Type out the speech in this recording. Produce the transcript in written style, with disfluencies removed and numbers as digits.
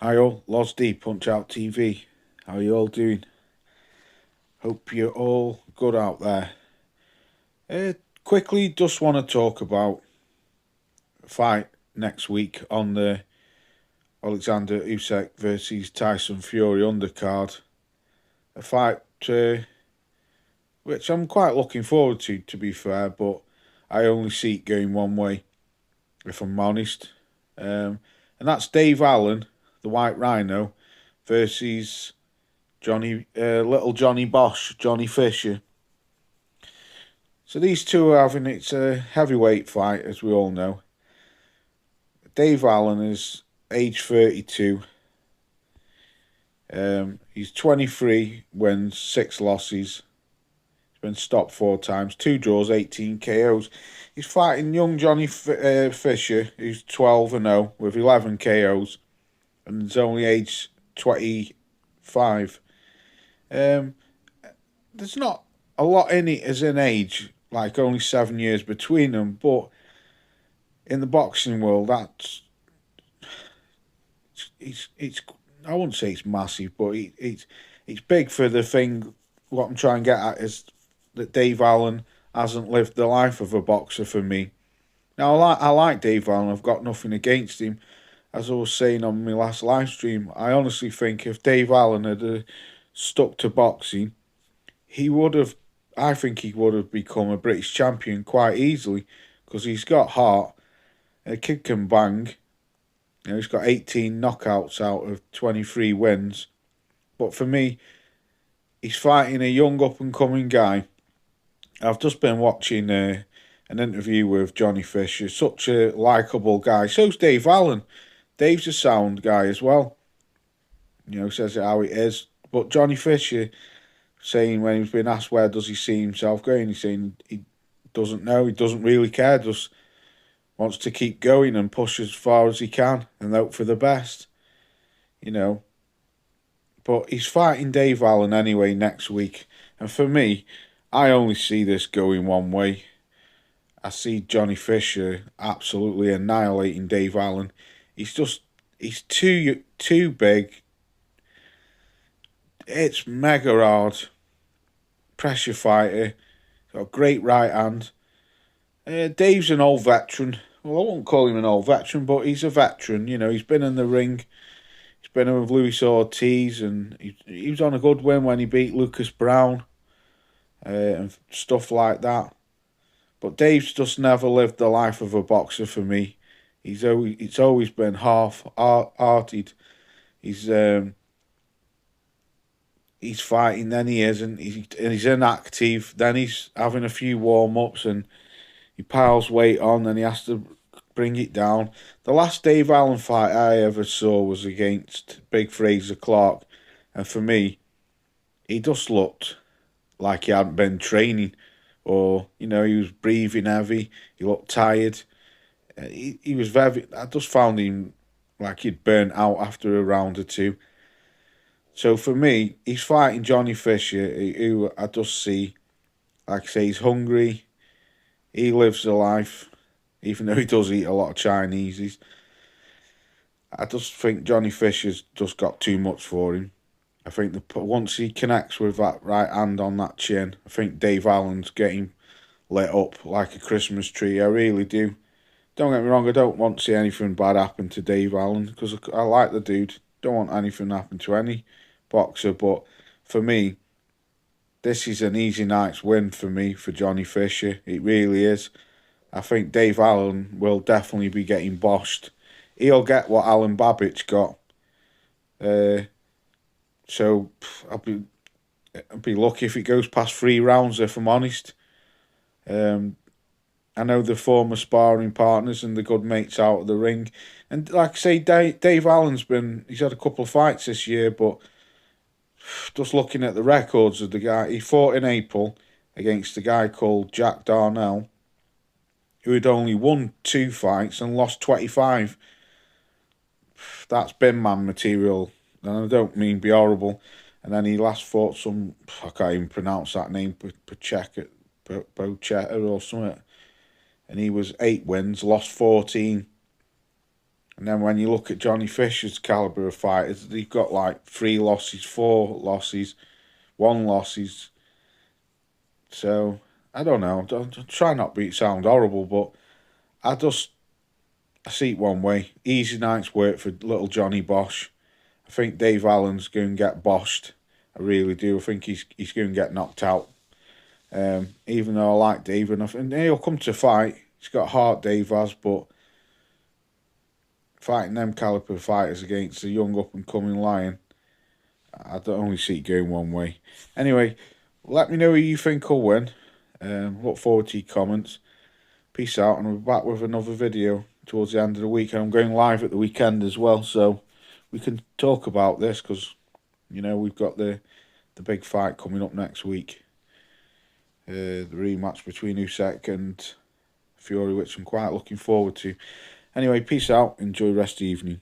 Hi all, Loz D, Punch Out TV. How are you all doing? Hope you're all good out there. Uh, Quickly, just want to talk about a fight next week on the Alexander Usyk versus Tyson Fury undercard. A fight which I'm quite looking forward to be fair, but I only see it going one way, if I'm honest. And that's Dave Allen, the White Rhino, versus Little Johnny Bosch, Johnny Fisher. So these two are having it's a heavyweight fight, as we all know. Dave Allen is age 32. He's 23 wins, 6 losses. He's been stopped 4 times, 2 draws, 18 KOs. He's fighting young Johnny Fisher, who's 12-0 with 11 KOs, and he's only age 25. Um, there's not a lot in it as an age, like only 7 years between them, but in the boxing world, it's I wouldn't say it's massive, but it's big for the thing. What I'm trying to get at is that Dave Allen hasn't lived the life of a boxer for me. Now I like Dave Allen. I've got nothing against him. As I was saying on my last live stream, I honestly think if Dave Allen had stuck to boxing, he would have. I think he would have become a British champion quite easily because he's got heart. A kid can bang. He's got 18 knockouts out of 23 wins. But for me, he's fighting a young up and coming guy. I've just been watching an interview with Johnny Fisher. Such a likeable guy. So's Dave Allen. Dave's a sound guy as well. Says it how it is. But Johnny Fisher saying when he's been asked where does he see himself going, he's saying he doesn't know. He doesn't really care. Just wants to keep going and push as far as he can and hope for the best, you know. But he's fighting Dave Allen anyway next week. And for me, I only see this going one way. I see Johnny Fisher absolutely annihilating Dave Allen. He's too big. It's mega hard. Pressure fighter. Got a great right hand. Dave's an old veteran. Well, I won't call him an old veteran, but he's a veteran. He's been in the ring. He's been in with Luis Ortiz, and he was on a good win when he beat Lucas Brown and stuff like that. But Dave's just never lived the life of a boxer for me. It's always been half-hearted. He's fighting, then he isn't. He's inactive. Then he's having a few warm-ups and he piles weight on and he has to bring it down. The last Dave Allen fight I ever saw was against Big Fraser Clark. And for me, he just looked like he hadn't been training. Or, he was breathing heavy. He looked tired. He was very... I just found him like he'd burnt out after a round or two. So for me, he's fighting Johnny Fisher, who I just see, like I say, he's hungry. He lives the life, even though he does eat a lot of Chinese. I just think Johnny Fisher's just got too much for him. I think once he connects with that right hand on that chin, I think Dave Allen's getting lit up like a Christmas tree. I really do. Don't get me wrong, I don't want to see anything bad happen to Dave Allen because I like the dude. Don't want anything to happen to any boxer, but for me, this is an easy night's win for me for Johnny Fisher. It really is. I think Dave Allen will definitely be getting boshed. He'll get what Alan Babich got. So I'd be lucky if it goes past 3 rounds, if I'm honest. I know the former sparring partners and the good mates out of the ring. And like I say, Dave Allen's he's had a couple of fights this year, but just looking at the records of the guy, he fought in April against a guy called Jack Darnell, who had only won 2 fights and lost 25. That's bin man material, and I don't mean be horrible. And then he last fought I can't even pronounce that name, Bochetta or something. And he was 8 wins, lost 14. And then when you look at Johnny Fisher's calibre of fighters, they've got like 3 losses, 4 losses, 1 losses. So, I don't know. Don't try not to sound horrible, but I see it one way. Easy night's work for little Johnny Bosch. I think Dave Allen's going to get boshed. I really do. I think he's going to get knocked out. Even though I like Dave enough, and he'll come to fight. He's got heart, Dave has, but fighting them caliber fighters against a young up and coming lion, I don't only see it going one way. Anyway, let me know who you think will win. Look forward to your comments. Peace out, and we'll be back with another video towards the end of the week. And I'm going live at the weekend as well, so we can talk about this because we've got the big fight coming up next week. The rematch between Usyk and Fury, which I'm quite looking forward to. Anyway, peace out. Enjoy the rest of the evening.